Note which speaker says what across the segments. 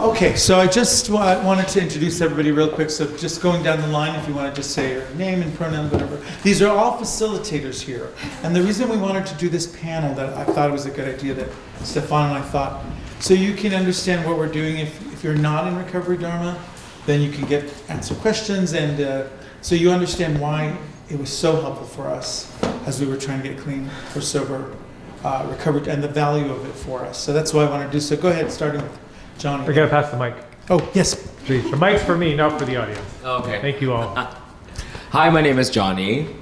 Speaker 1: Okay, so I just wanted to introduce everybody real quick. So just going down the line, if you want to just say your name and pronoun, whatever. These are all facilitators here. And the reason we wanted to do this panel, that I thought it was a good idea, that Stefan and I thought, so you can understand what we're doing. If you're not in Recovery Dharma, then you can answer questions, and so you understand why it was so helpful for us as we were trying to get clean or sober, recovered, and the value of it for us. So that's what I want to do. So go ahead, starting with Johnny.
Speaker 2: We're going to pass the mic.
Speaker 1: Oh, yes.
Speaker 2: Please. The mic's for me, not for the audience.
Speaker 3: Okay.
Speaker 2: Thank you all.
Speaker 3: Hi, my name is Johnny.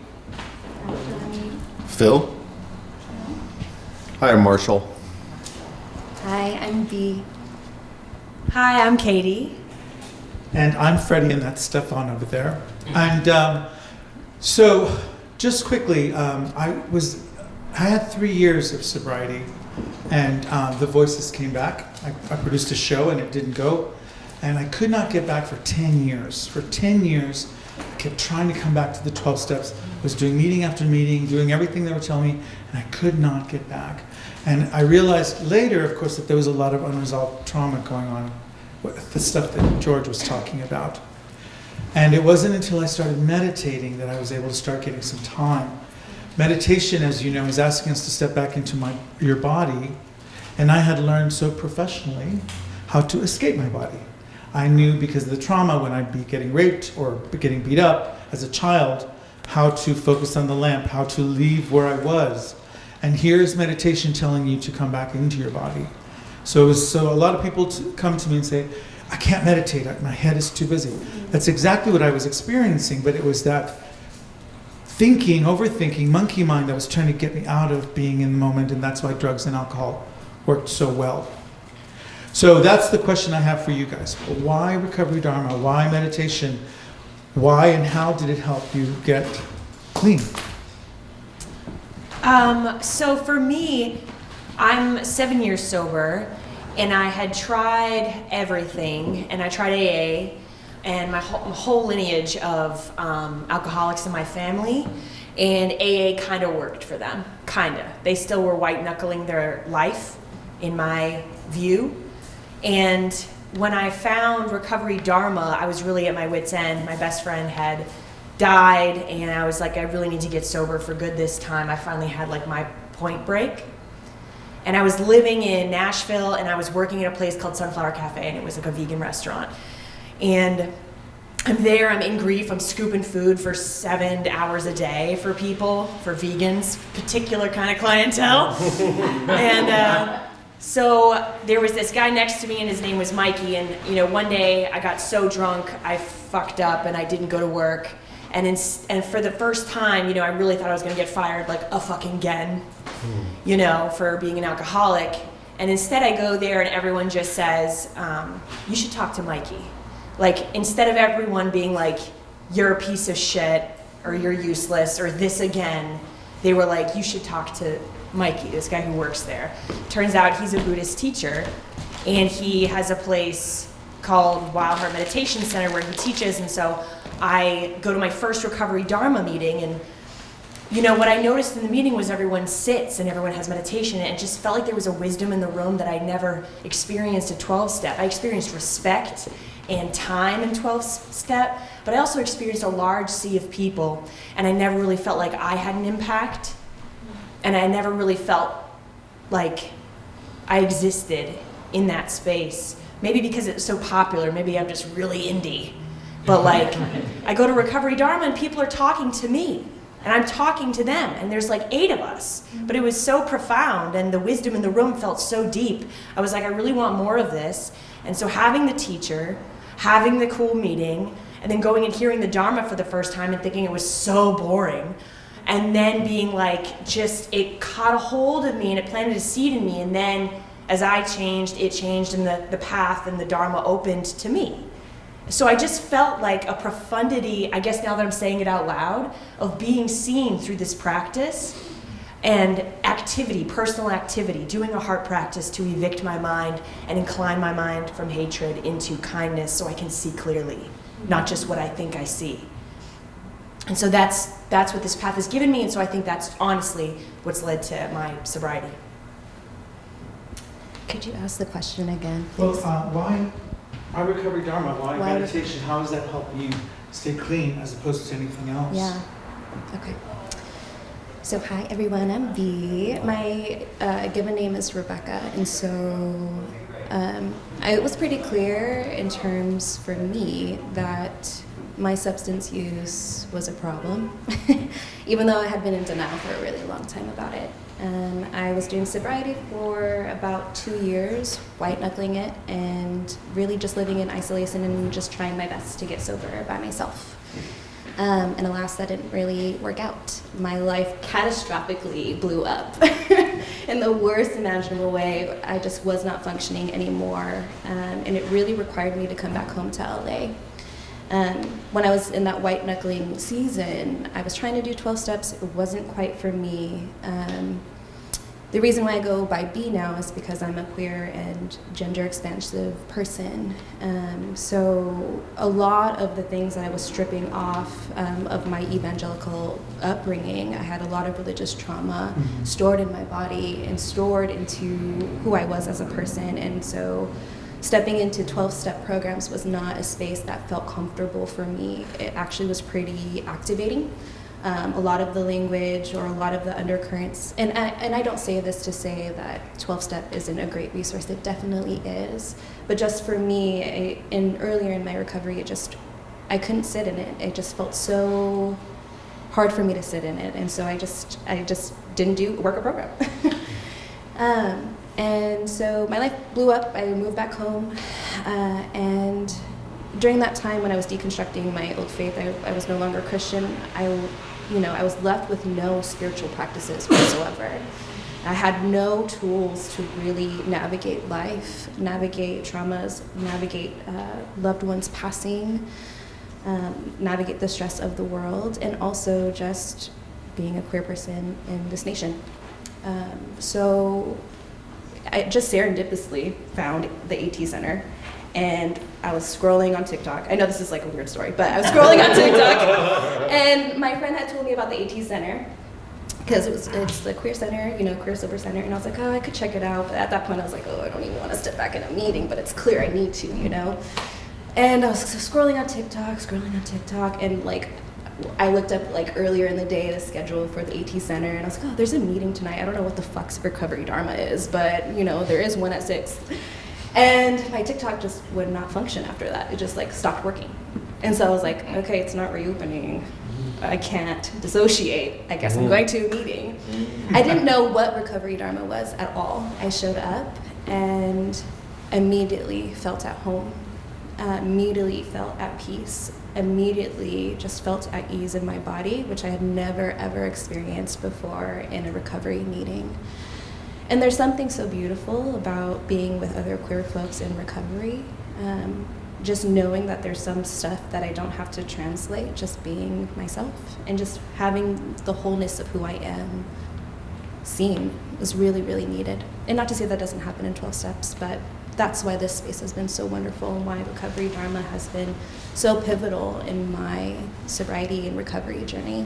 Speaker 4: Phil. Hi, I'm Marshall.
Speaker 5: Hi, I'm B.
Speaker 6: Hi, I'm Katie.
Speaker 1: And I'm Freddie, and that's Stefan over there. And so just quickly, I had 3 years of sobriety, and the voices came back. I produced a show, and it didn't go. And I could not get back for 10 years. For 10 years, I kept trying to come back to the 12 steps. I was doing meeting after meeting, doing everything they were telling me, and I could not get back. And I realized later, of course, that there was a lot of unresolved trauma going on, with the stuff that George was talking about. And it wasn't until I started meditating that I was able to start getting some time. Meditation, as you know, is asking us to step back into your body. And I had learned so professionally how to escape my body. I knew, because of the trauma, when I'd be getting raped or getting beat up as a child, how to focus on the lamp, how to leave where I was. And here's meditation telling you to come back into your body. So a lot of people come to me and say, I can't meditate, my head is too busy. That's exactly what I was experiencing, but it was that thinking, overthinking, monkey mind that was trying to get me out of being in the moment, and that's why drugs and alcohol worked so well. So that's the question I have for you guys. Why Recovery Dharma? Why meditation? Why and how did it help you get clean?
Speaker 6: So for me, I'm 7 years sober, and I had tried everything, and I tried AA, and my whole lineage of alcoholics in my family, and AA kind of worked for them, kind of. They still were white-knuckling their life, in my view, and when I found Recovery Dharma, I was really at my wit's end. My best friend had died, and I was like, I really need to get sober for good this time. I finally had like my point break. And I was living in Nashville, and I was working at a place called Sunflower Cafe, and it was like a vegan restaurant. And I'm there, I'm in grief, I'm scooping food for 7 hours a day for people, for vegans, particular kind of clientele. And so there was this guy next to me, and his name was Mikey, and one day I got so drunk, I fucked up, and I didn't go to work. And for the first time, I really thought I was gonna get fired like a fucking again, for being an alcoholic. And instead I go there and everyone just says, you should talk to Mikey. Like, instead of everyone being like, you're a piece of shit, or you're useless, or this again, they were like, you should talk to Mikey, this guy who works there. Turns out he's a Buddhist teacher, and he has a place called Wild Heart Meditation Center where he teaches, and so I go to my first Recovery Dharma meeting, and what I noticed in the meeting was everyone sits and everyone has meditation, and it just felt like there was a wisdom in the room that I never experienced at 12-step. I experienced respect and time in 12-step, but I also experienced a large sea of people, and I never really felt like I had an impact, and I never really felt like I existed in that space. Maybe because it's so popular, maybe I'm just really indie. But like, I go to Recovery Dharma and people are talking to me, and I'm talking to them, and there's like 8 of us. But it was so profound, and the wisdom in the room felt so deep. I was like, I really want more of this. And so having the teacher, having the cool meeting, and then going and hearing the Dharma for the first time and thinking it was so boring, and then being like, it caught a hold of me and it planted a seed in me, and then as I changed, it changed, and the path and the Dharma opened to me. So I just felt like a profundity, I guess now that I'm saying it out loud, of being seen through this practice and activity, personal activity, doing a heart practice to evict my mind and incline my mind from hatred into kindness so I can see clearly, not just what I think I see. And so that's what this path has given me, and so I think that's honestly what's led to my sobriety.
Speaker 5: Could you ask the question again,
Speaker 1: Well,
Speaker 5: please?
Speaker 1: Why recovery Dharma? Why
Speaker 5: Why-
Speaker 1: meditation? How does that help you stay clean as opposed to anything else?
Speaker 5: Yeah. Okay. So hi everyone, I'm V. My given name is Rebecca, and so it was pretty clear in terms for me that my substance use was a problem, even though I had been in denial for a really long time about it. I was doing sobriety for about 2 years, white knuckling it, and really just living in isolation and just trying my best to get sober by myself. And alas, that didn't really work out. My life catastrophically blew up in the worst imaginable way. I just was not functioning anymore, and it really required me to come back home to LA. When I was in that white knuckling season, I was trying to do 12 steps. It wasn't quite for me. The reason why I go by B now is because I'm a queer and gender expansive person. So a lot of the things that I was stripping off of my evangelical upbringing, I had a lot of religious trauma stored in my body and stored into who I was as a person. And so stepping into 12-step programs was not a space that felt comfortable for me. It actually was pretty activating. A lot of the language or a lot of the undercurrents, and I don't say this to say that 12-step isn't a great resource, it definitely is, but just for me, earlier in my recovery, I couldn't sit in it. It just felt so hard for me to sit in it, and so I just didn't do work or program. And so my life blew up. I moved back home, and during that time when I was deconstructing my old faith, I was no longer Christian. I was left with no spiritual practices whatsoever. I had no tools to really navigate life, navigate traumas, navigate loved ones passing, navigate the stress of the world, and also just being a queer person in this nation. So I just serendipitously found the AT Center, and I was scrolling on TikTok. I know this is like a weird story, but I was scrolling on TikTok, and my friend had told me about the AT Center, because it's the queer center, queer sober center, and I was like, oh, I could check it out, but at that point I was like, oh, I don't even want to step back in a meeting, but it's clear I need to, And I was scrolling on TikTok, and like, I looked up like earlier in the day the schedule for the AT Center, and I was like, oh, there's a meeting tonight. I don't know what the fuck's Recovery Dharma is, but there is one at 6. And my TikTok just would not function after that. It just like stopped working. And so I was like, okay, it's not reopening. I can't dissociate. I guess I'm going to a meeting. I didn't know what Recovery Dharma was at all. I showed up and immediately felt at home, immediately felt at peace, immediately just felt at ease in my body, which I had never ever experienced before in a recovery meeting. And there's something so beautiful about being with other queer folks in recovery, just knowing that there's some stuff that I don't have to translate, just being myself and just having the wholeness of who I am seen was really, really needed. And not to say that doesn't happen in 12 steps, but that's why this space has been so wonderful and why Recovery Dharma has been so pivotal in my sobriety and recovery journey.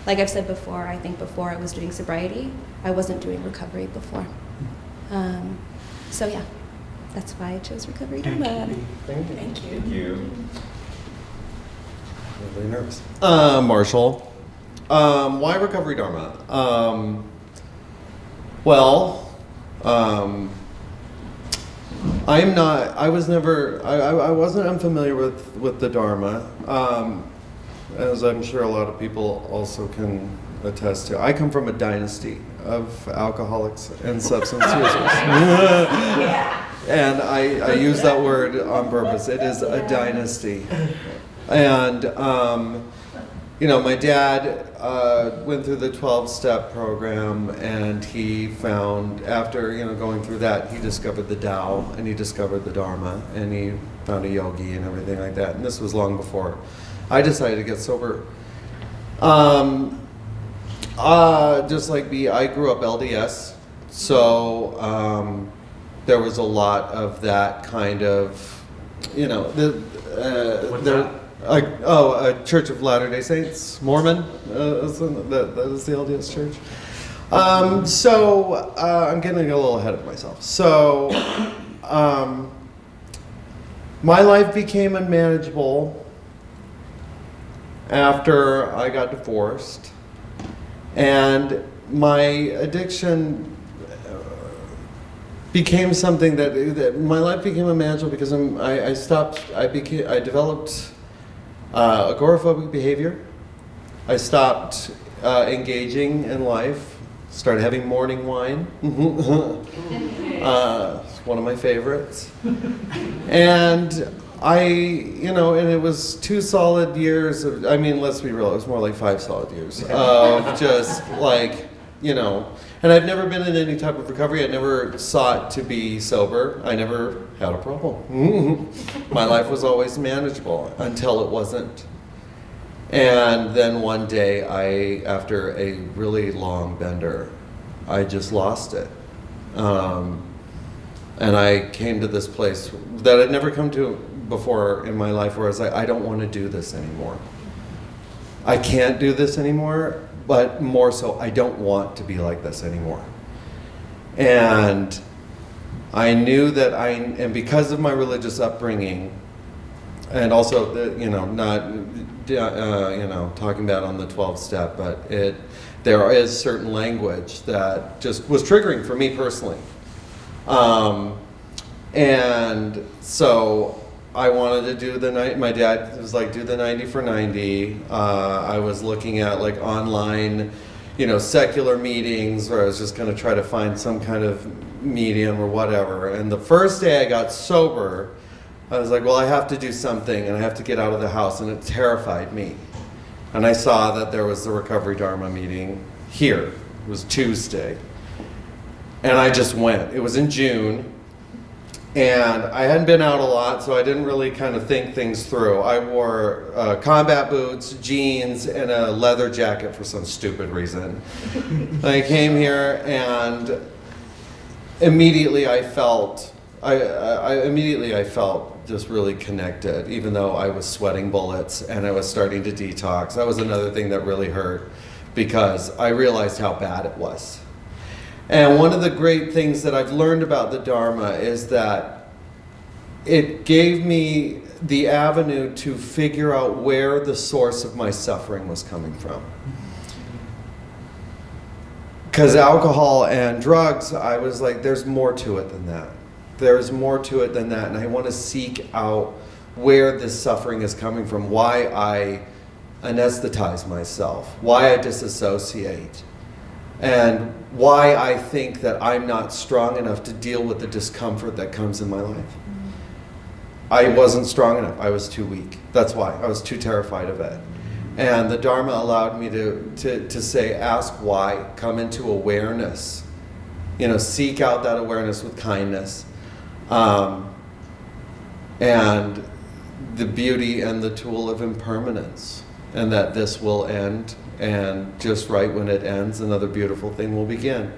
Speaker 5: Like I've said before, I think before I was doing sobriety, I wasn't doing recovery before. So yeah, that's why I chose Recovery Dharma.
Speaker 4: Thank you. I'm really nervous. Marshall. Why Recovery Dharma? I wasn't unfamiliar with the Dharma. As I'm sure a lot of people also can attest to. I come from a dynasty of alcoholics and substance users. And I use that word on purpose. It is a dynasty. And, my dad went through the 12-step program, and he found, after, going through that, he discovered the Tao, and he discovered the Dharma, and he found a yogi and everything like that. And this was long before I decided to get sober. Just like me, I grew up LDS, so there was a lot of that kind of, a Church of Latter-day Saints, Mormon, that is the LDS church. I'm getting a little ahead of myself. So, my life became unmanageable after I got divorced, and my addiction became something that my life became unmanageable because I developed agoraphobic behavior. I stopped engaging in life, started having morning wine. It's one of my favorites. And and it was 2 solid years of, let's be real, it was more like 5 solid years of just and I've never been in any type of recovery. I never sought to be sober. I never had a problem. My life was always manageable until it wasn't. And then one day, after a really long bender, I just lost it. And I came to this place that I'd never come to before in my life, where I was like, I don't want to do this anymore. I can't do this anymore, but more so, I don't want to be like this anymore. And I knew that and because of my religious upbringing, and also talking about on the 12-step, but there is certain language that just was triggering for me personally. And so I wanted to do the night. My dad was like, do the 90 for 90. I was looking at like online, secular meetings where I was just going to try to find some kind of medium or whatever. And the first day I got sober, I was like, well, I have to do something and I have to get out of the house. And it terrified me. And I saw that there was the Recovery Dharma meeting here. It was Tuesday. And I just went. It was in June. And I hadn't been out a lot, so I didn't really kind of think things through. I wore combat boots, jeans, and a leather jacket for some stupid reason. I came here, and immediately I felt just really connected, even though I was sweating bullets and I was starting to detox. That was another thing that really hurt, because I realized how bad it was. And one of the great things that I've learned about the Dharma is that it gave me the avenue to figure out where the source of my suffering was coming from. Because alcohol and drugs, I was like, there's more to it than that. There's more to it than that. And I want to seek out where this suffering is coming from, why I anesthetize myself, why I disassociate, and why I think that I'm not strong enough to deal with the discomfort that comes in my life. I wasn't strong enough. I was too weak. That's why. I was too terrified of it. And the Dharma allowed me to say, ask why, come into awareness. Seek out that awareness with kindness. And the beauty and the tool of impermanence. And that this will end. And just right when it ends, another beautiful thing will begin.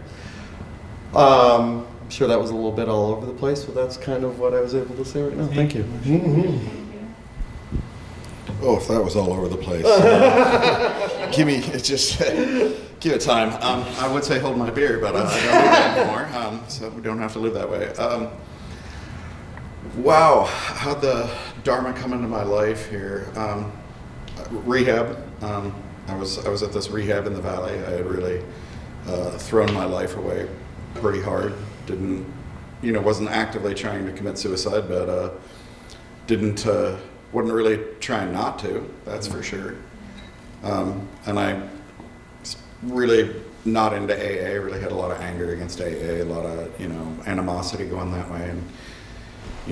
Speaker 4: I'm sure that was a little bit all over the place, but that's kind of what I was able to say right now. Thank you.
Speaker 7: Oh, if that was all over the place. Give it time. I would say hold my beer, but I don't do that anymore, so we don't have to live that way. Wow, how'd the Dharma come into my life here? Rehab. I was at this rehab in the Valley. I had really thrown my life away pretty hard. Wasn't actively trying to commit suicide, but wasn't really trying not to, that's for sure. And I was really not into AA, really had a lot of anger against AA, a lot of, animosity going that way. And,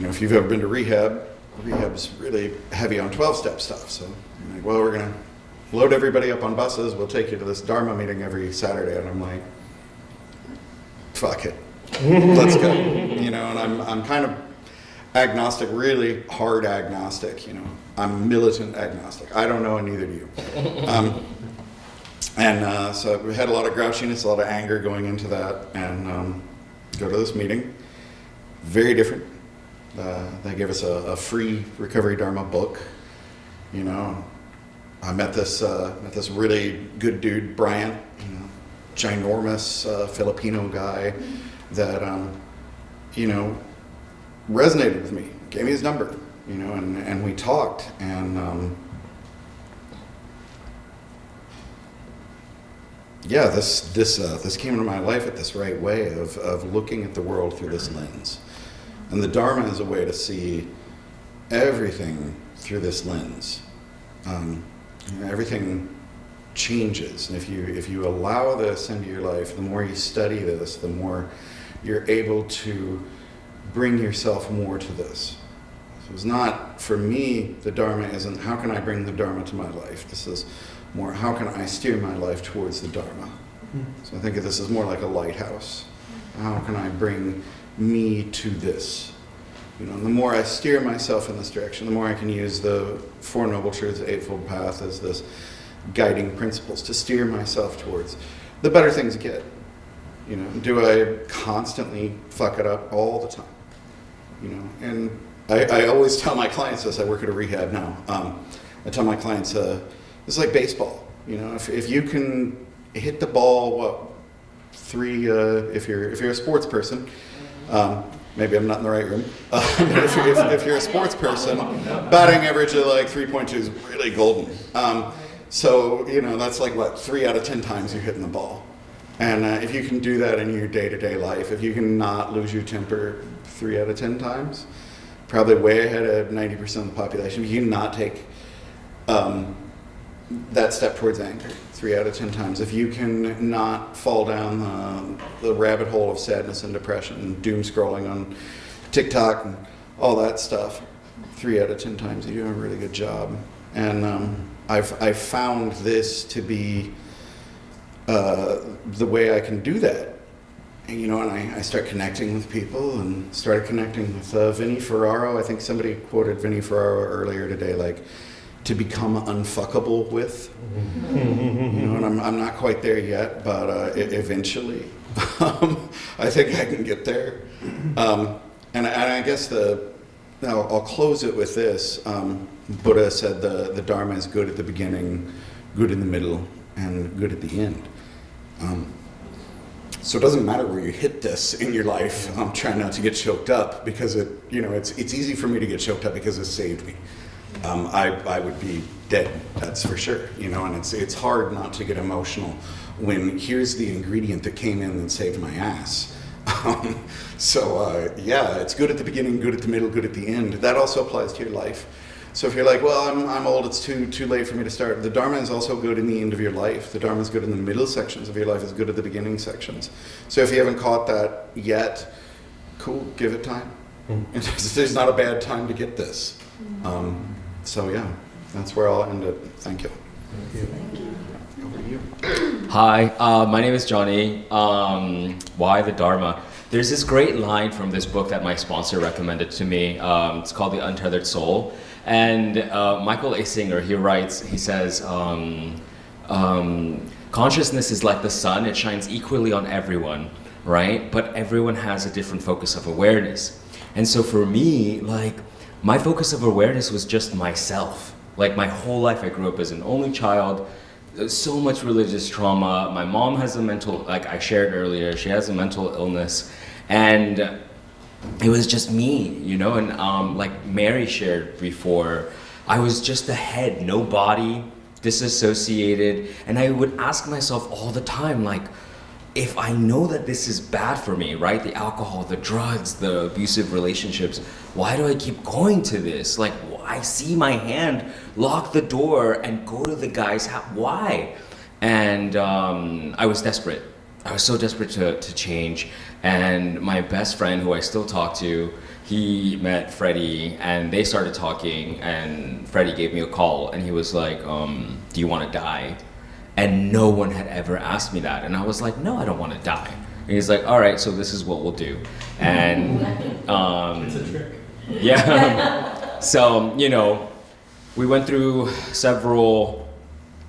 Speaker 7: if you've ever been to rehab's really heavy on 12-step stuff. So I'm like, well, we're going to load everybody up on buses, we'll take you to this Dharma meeting every Saturday. And I'm like, fuck it, let's go. And I'm kind of agnostic, really hard agnostic. I'm militant agnostic. I don't know, and neither do you. So we had a lot of grouchiness, a lot of anger going into that, and go to this meeting. Very different. They gave us a free Recovery Dharma book. I met this really good dude, Brian, ginormous Filipino guy that resonated with me. Gave me his number. you know, and we talked, and yeah, this came into my life at this right way of looking at the world through this lens, and the Dharma is a way to see everything through this lens. You know, everything changes, and if you allow this into your life, the more you study this, the more you're able to bring yourself more to this. So it's not, for me, the Dharma isn't how can I bring the Dharma to my life. This is more how can I steer my life towards the Dharma. So I think of this as more like a lighthouse. How can I bring me to this? You know, and the more I steer myself in this direction, the more I can use the Four Noble Truths, the Eightfold Path as this guiding principles to steer myself towards, the better things get. You know, do I constantly fuck it up all the time? You know, and I always tell my clients this. I work at a rehab now. I tell my clients, it's like baseball. You know, if you can hit the ball, if you're a sports person, maybe I'm not in the right room. If you're a sports person, batting average of like 3.2 is really golden. So, you know, that's like, 3 out of 10 times you're hitting the ball. And if you can do that in your day-to-day life, if you can not lose your temper 3 out of 10 times, probably way ahead of 90% of the population, if you can not take that step towards anger 3 out of 10 times, if you can not fall down the rabbit hole of sadness and depression and doom scrolling on TikTok and all that stuff 3 out of 10 times, you do a really good job. And I've found this to be the way I can do that. And, you know, and I start connecting with people and started connecting with Vinnie Ferraro. I think somebody quoted Vinnie Ferraro earlier today, like, to become unfuckable with. You know, and I'm not quite there yet, but eventually I think I can get there. And I guess I'll close it with this. Buddha said the Dharma is good at the beginning, good in the middle, and good at the end. So it doesn't matter where you hit this in your life. I'm trying not to get choked up because it's easy for me to get choked up because it saved me. I would be dead, that's for sure. You know, and it's hard not to get emotional when here's the ingredient that came in and saved my ass. Yeah, it's good at the beginning, good at the middle, good at the end. That also applies to your life. So if you're like, well, I'm old, it's too late for me to start. The Dharma is also good in the end of your life. The Dharma is good in the middle sections of your life, it's good at the beginning sections. So if you haven't caught that yet, cool, give it time. There's not a bad time to get this. So yeah, that's where I'll end it. Thank you. Over to you.
Speaker 3: Hi, my name is Johnny. Why the Dharma? There's this great line from this book that my sponsor recommended to me. It's called The Untethered Soul. And Michael A. Singer, he says, consciousness is like the sun. It shines equally on everyone, right? But everyone has a different focus of awareness. And so for me, like, my focus of awareness was just myself. Like, my whole life I grew up as an only child. There's so much religious trauma. My mom has a mental, like I shared earlier, she has a mental illness. And it was just me, you know, and like Mary shared before, I was just a head, no body, disassociated. And I would ask myself all the time, like, if I know that this is bad for me, right? The alcohol, the drugs, the abusive relationships, why do I keep going to this? Like, I see my hand lock the door and go to the guy's house. Why? And I was desperate. I was so desperate to change. And my best friend, who I still talk to, he met Freddie and they started talking, and Freddie gave me a call and he was like, do you want to die? And no one had ever asked me that. And I was like, no, I don't want to die. And he's like, all right, so this is what we'll do. And
Speaker 1: It's a trick.
Speaker 3: yeah. So, you know, we went through several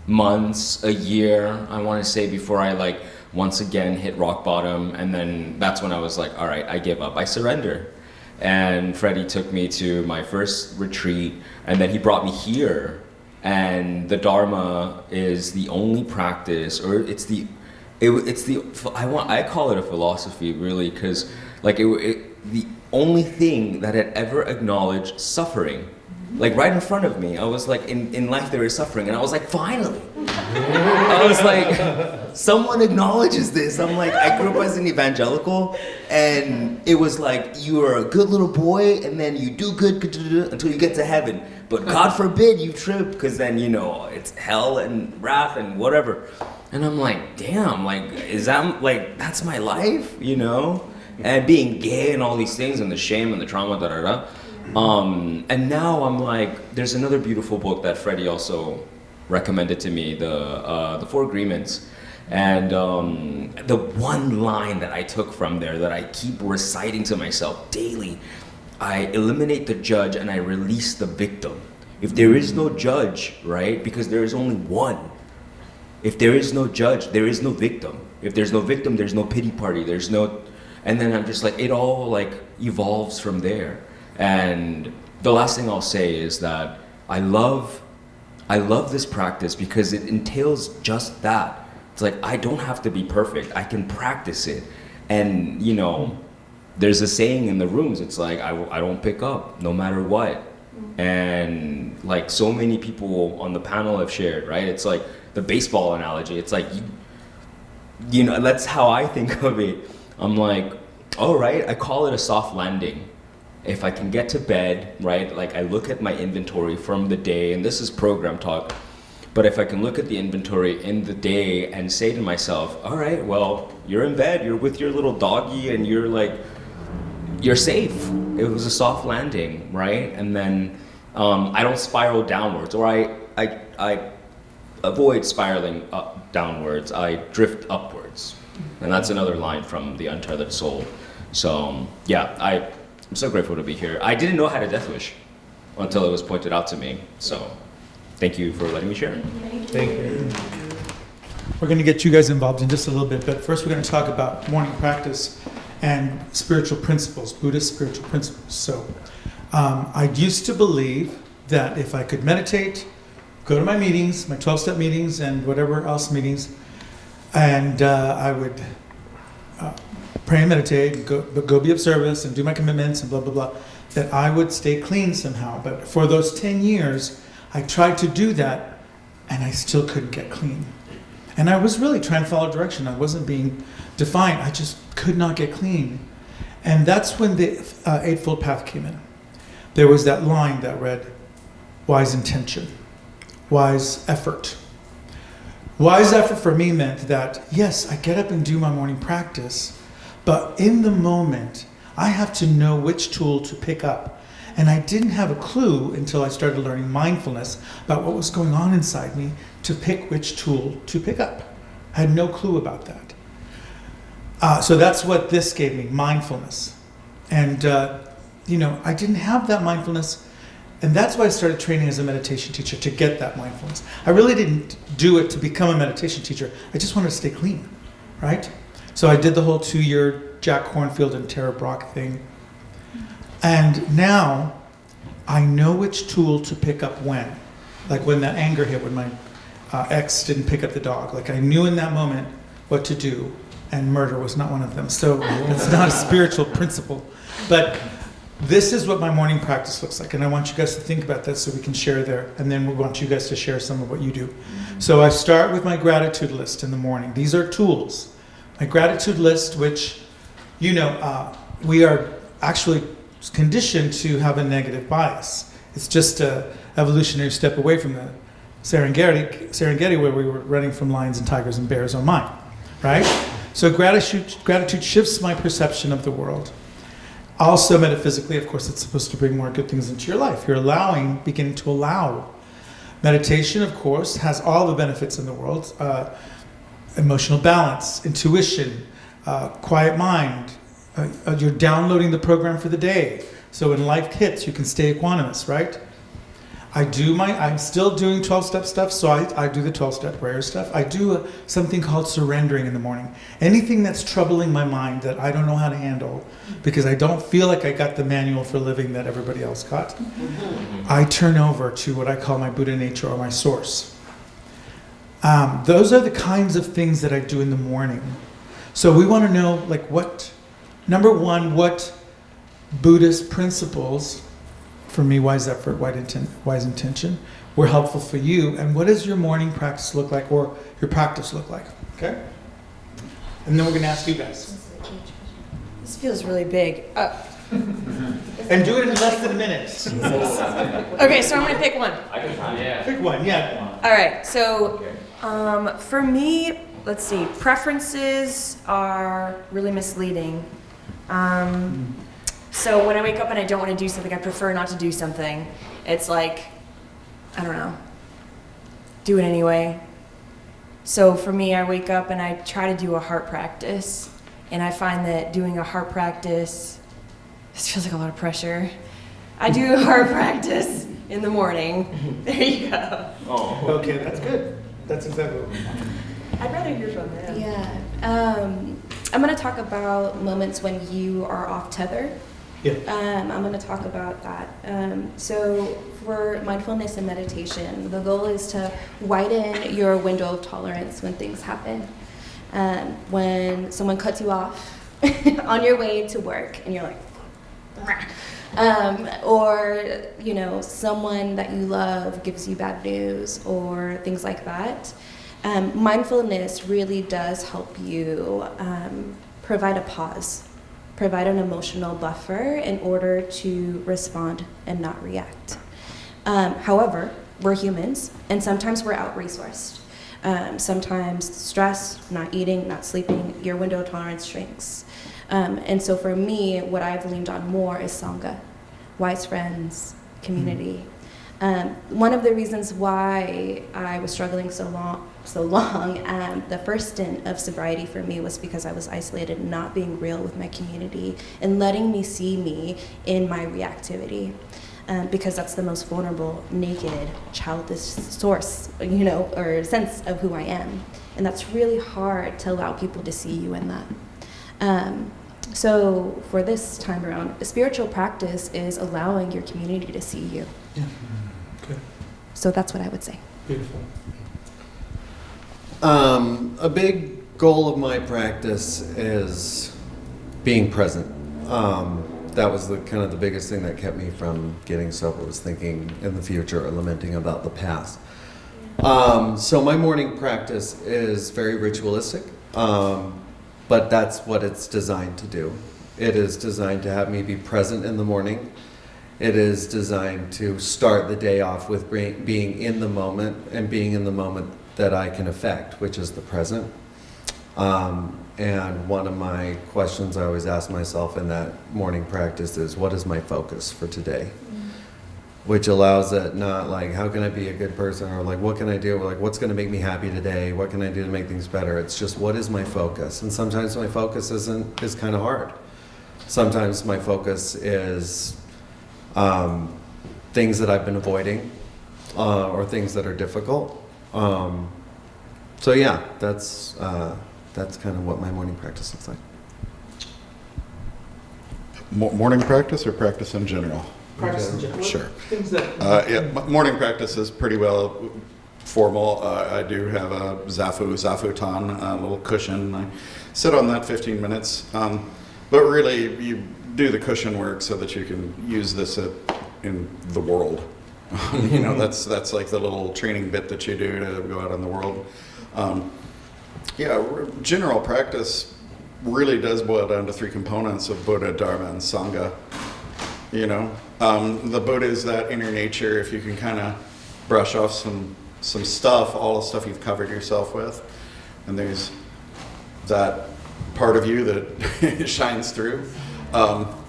Speaker 3: months, a year, I want to say, before I like once again hit rock bottom. And then that's when I was like, all right, I give up, I surrender. And Freddie took me to my first retreat, and then he brought me here. And the Dharma is the only practice, or I call it a philosophy, really, because like only thing that had ever acknowledged suffering. Like right in front of me, I was like, in life there is suffering, and I was like, finally. I was like, someone acknowledges this. I'm like, I grew up as an evangelical, and it was like, you are a good little boy, and then you do good until you get to heaven. But God forbid you trip, because then, you know, it's hell and wrath and whatever. And I'm like, damn, like, is that, like, that's my life, you know? And being gay and all these things, and the shame and the trauma, da-da-da. And now I'm like, there's another beautiful book that Freddie also recommended to me, the Four Agreements. And the one line that I took from there that I keep reciting to myself daily, I eliminate the judge and I release the victim. If there is no judge, right, because there is only one. If there is no judge, there is no victim. If there's no victim, there's no pity party, there's no, and then I'm just like, it all like evolves from there. And the last thing I'll say is that I love this practice because it entails just that. It's like, I don't have to be perfect. I can practice it. And, you know, there's a saying in the rooms, it's like, I don't pick up no matter what. And like so many people on the panel have shared, right? It's like the baseball analogy. It's like, you know, that's how I think of it. I'm like, all right, I call it a soft landing. If I can get to bed, right, like I look at my inventory from the day, and this is program talk, but if I can look at the inventory in the day and say to myself, all right, well, you're in bed, you're with your little doggy, and you're like, you're safe. It was a soft landing, right? And then I don't spiral downwards, or I avoid spiraling downwards, I drift upwards. And that's another line from The Untethered Soul. So, yeah, I'm so grateful to be here. I didn't know how to death wish until it was pointed out to me. So thank you for letting me share.
Speaker 2: Thank you.
Speaker 1: We're going to get you guys involved in just a little bit, but first we're going to talk about morning practice and spiritual principles, Buddhist spiritual principles. So I used to believe that if I could meditate, go to my meetings, my 12-step meetings and whatever else meetings, and I would pray and meditate, and go be of service and do my commitments and blah, blah, blah, that I would stay clean somehow. But for those 10 years, I tried to do that and I still couldn't get clean. And I was really trying to follow direction. I wasn't being defined. I just could not get clean. And that's when the Eightfold Path came in. There was that line that read, wise intention, wise effort. Wise effort for me meant that, yes, I get up and do my morning practice, but in the moment, I have to know which tool to pick up. And I didn't have a clue until I started learning mindfulness about what was going on inside me to pick which tool to pick up. I had no clue about that. So that's what this gave me, mindfulness. And, you know, I didn't have that mindfulness. And that's why I started training as a meditation teacher, to get that mindfulness. I really didn't do it to become a meditation teacher. I just wanted to stay clean, right? So I did the whole 2-year Jack Kornfield and Tara Brach thing. And now I know which tool to pick up when. Like when that anger hit, when my ex didn't pick up the dog. Like I knew in that moment what to do, and murder was not one of them. So it's not a spiritual principle. But this is what my morning practice looks like, and I want you guys to think about that so we can share there, and then we want you guys to share some of what you do. So I start with my gratitude list in the morning. These are tools. My gratitude list, which, you know, we are actually conditioned to have a negative bias. It's just an evolutionary step away from the Serengeti where we were running from lions and tigers and bears on mine, right? So gratitude shifts my perception of the world. Also, metaphysically, of course, it's supposed to bring more good things into your life. You're beginning to allow. Meditation, of course, has all the benefits in the world. Emotional balance, intuition, quiet mind. You're downloading the program for the day. So when life hits, you can stay equanimous, right? I'm still doing 12-step stuff, so I do the 12-step prayer stuff. I do something called surrendering in the morning. Anything that's troubling my mind that I don't know how to handle, because I don't feel like I got the manual for living that everybody else got, I turn over to what I call my Buddha nature or my source. Those are the kinds of things that I do in the morning. So we want to know, like, number one, what Buddhist principles, for me, wise effort, wise intention, were helpful for you. And what does your morning practice look like, or your practice look like? Okay? And then we're going to ask you guys.
Speaker 6: This feels really big.
Speaker 1: And do it in less than a minute.
Speaker 6: Okay, so I'm gonna pick one.
Speaker 1: Pick one, yeah.
Speaker 6: All right, so for me, let's see, preferences are really misleading. So when I wake up and I don't want to do something, I prefer not to do something. It's like, I don't know, do it anyway. So for me, I wake up and I try to do a heart practice, and I find that doing a heart practice, this feels like a lot of pressure. I do a heart practice in the morning. There you go.
Speaker 1: Okay, that's good. That's exactly what we want.
Speaker 6: I'd rather hear from them.
Speaker 5: Yeah. I'm going to talk about moments when you are off tether.
Speaker 1: Yeah.
Speaker 5: I'm going to talk about that. So for mindfulness and meditation, the goal is to widen your window of tolerance when things happen. When someone cuts you off on your way to work and you're like, or, you know, someone that you love gives you bad news or things like that. Mindfulness really does help you provide a pause, provide an emotional buffer in order to respond and not react. However, we're humans, and sometimes we're out-resourced. Sometimes stress, not eating, not sleeping, your window of tolerance shrinks. And so for me, what I've leaned on more is Sangha, wise friends, community. One of the reasons why I was struggling so long, the first stint of sobriety for me was because I was isolated, not being real with my community and letting me see me in my reactivity. Because that's the most vulnerable, naked, childish source, you know, or sense of who I am. And that's really hard to allow people to see you in that. So for this time around, a spiritual practice is allowing your community to see you.
Speaker 1: Yeah. Good.
Speaker 5: So that's what I would say.
Speaker 1: Beautiful.
Speaker 4: A big goal of my practice is being present. That was the kind of the biggest thing that kept me from getting sober, was thinking in the future or lamenting about the past. So my morning practice is very ritualistic, but that's what it's designed to do. It is designed to have me be present in the morning. It is designed to start the day off with being in the moment, and being in the moment that I can affect, which is the present. And one of my questions I always ask myself in that morning practice is, what is my focus for today? Which allows it not like, how can I be a good person, or like, what can I do, or like, what's going to make me happy today, what can I do to make things better? It's just, what is my focus? And sometimes my focus is kind of hard. Sometimes my focus is things that I've been avoiding, or things that are difficult. So yeah, that's kind of what my morning practice looks like.
Speaker 7: Morning practice or practice in general?
Speaker 1: Practice in general.
Speaker 7: Sure.
Speaker 1: Things that
Speaker 7: Morning practice is pretty well formal. I do have a zafutan, a little cushion. I sit on that 15 minutes. But really, you do the cushion work so that you can use this in the world. You know, that's like the little training bit that you do to go out in the world. General practice really does boil down to three components of Buddha, Dharma, and Sangha. You know, the Buddha is that inner nature. If you can kind of brush off some stuff, all the stuff you've covered yourself with, and there's that part of you that shines through.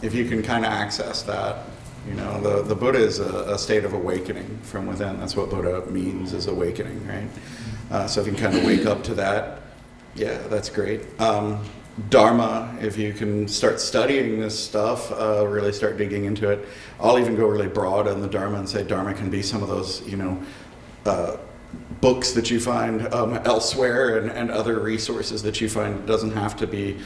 Speaker 7: If you can kind of access that, you know, the Buddha is a state of awakening from within. That's what Buddha means, is awakening, right? So if you can kind of wake up to that, yeah, that's great. Dharma, if you can start studying this stuff, really start digging into it. I'll even go really broad on the Dharma and say Dharma can be some of those, you know, books that you find elsewhere, and other resources that you find. It doesn't have to be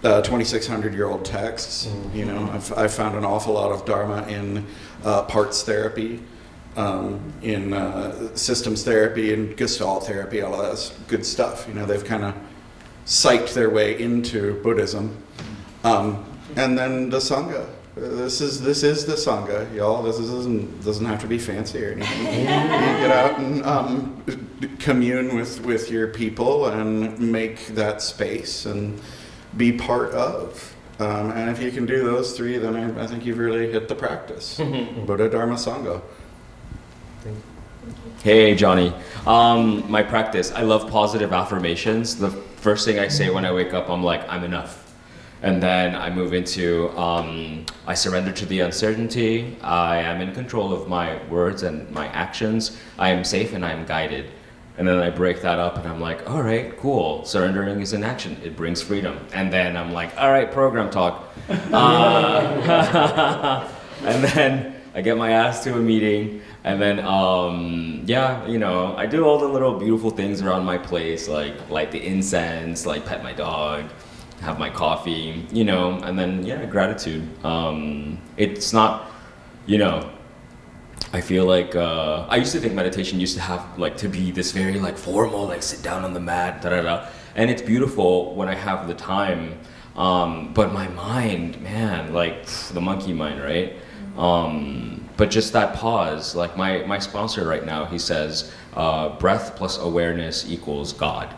Speaker 7: 2,600-year-old texts. You know, I've found an awful lot of Dharma in parts therapy, in systems therapy, and Gestalt therapy. All of that's good stuff. You know, they've kind of psyched their way into Buddhism. And then the Sangha. This is the Sangha, y'all. This doesn't have to be fancy or anything. You get out and commune with your people and make that space and be part of. And if you can do those three, then I think you've really hit the practice. Buddha, Dharma, Sangha.
Speaker 3: Hey, Johnny. My practice, I love positive affirmations. The first thing I say when I wake up, I'm like, I'm enough. And then I move into, I surrender to the uncertainty. I am in control of my words and my actions. I am safe and I am guided. And then I break that up and I'm like, all right, cool. Surrendering is an action. It brings freedom. And then I'm like, all right, program talk. And then I get my ass to a meeting. And then, yeah, you know, I do all the little beautiful things around my place, like light the incense, like pet my dog, have my coffee, you know, and then, yeah, gratitude. It's not, you know, I feel like, I used to think meditation used to have, like, to be this very, like, formal, like, sit down on the mat, da-da-da. And it's beautiful when I have the time, but my mind, man, like, the monkey mind, right? But just that pause, like my sponsor right now, he says, breath plus awareness equals God.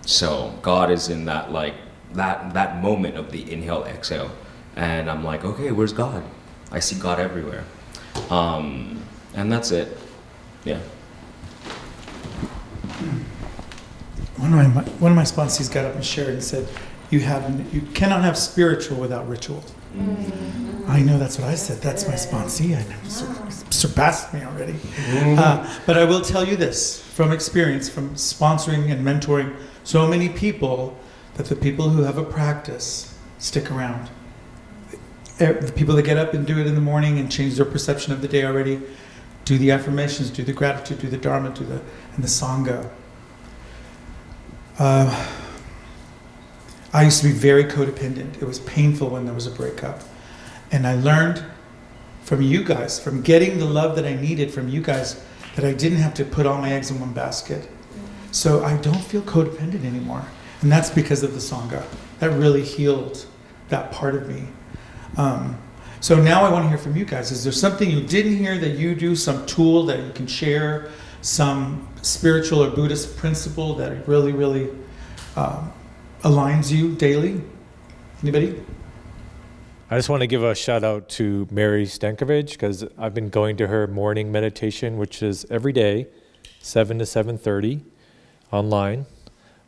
Speaker 3: So God is in that, like, that moment of the inhale, exhale. And I'm like, okay, where's God? I see God everywhere. And that's it. Yeah.
Speaker 1: One of my sponsees got up and shared and said, you cannot have spiritual without ritual. I know that's what I said. That's my sponsee. I know, surpassed me already. But I will tell you this from experience, from sponsoring and mentoring so many people, that the people who have a practice stick around. The people that get up and do it in the morning and change their perception of the day already, do the affirmations, do the gratitude, do the Dharma, and the Sangha. I used to be very codependent. It was painful when there was a breakup. And I learned from you guys, from getting the love that I needed from you guys, that I didn't have to put all my eggs in one basket. So I don't feel codependent anymore. And that's because of the Sangha. That really healed that part of me. So now I want to hear from you guys. Is there something you didn't hear that you do, some tool that you can share, some spiritual or Buddhist principle that really, really aligns you daily? Anybody?
Speaker 2: I just want to give a shout out to Mary Stankovic, because I've been going to her morning meditation, which is every day, 7 to 7:30 online.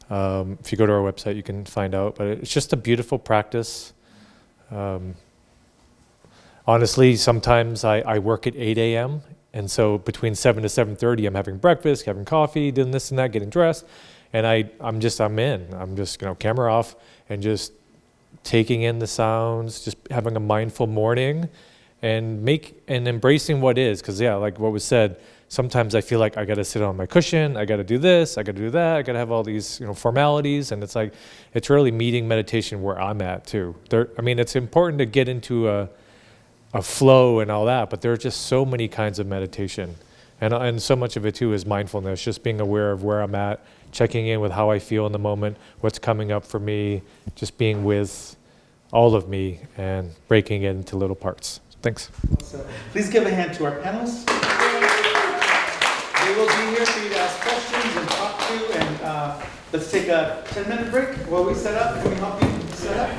Speaker 2: If you go to our website, you can find out. But it's just a beautiful practice. Honestly, sometimes I work at 8 a.m. And so between 7 to 7:30, I'm having breakfast, having coffee, doing this and that, getting dressed. And I'm just, camera off and just taking in the sounds, just having a mindful morning and embracing what is. Because, yeah, like what was said, sometimes I feel like I got to sit on my cushion, I got to do this, I got to do that, I got to have all these, formalities. And it's like, it's really meeting meditation where I'm at too. It's important to get into a flow and all that, but there are just so many kinds of meditation. And so much of it too is mindfulness, just being aware of where I'm at, checking in with how I feel in the moment, what's coming up for me, just being with all of me and breaking it into little parts. Thanks.
Speaker 1: So, please give a hand to our panelists. They will be here for you to ask questions and talk to. And let's take a 10-minute break while we set up. Can we help you set up?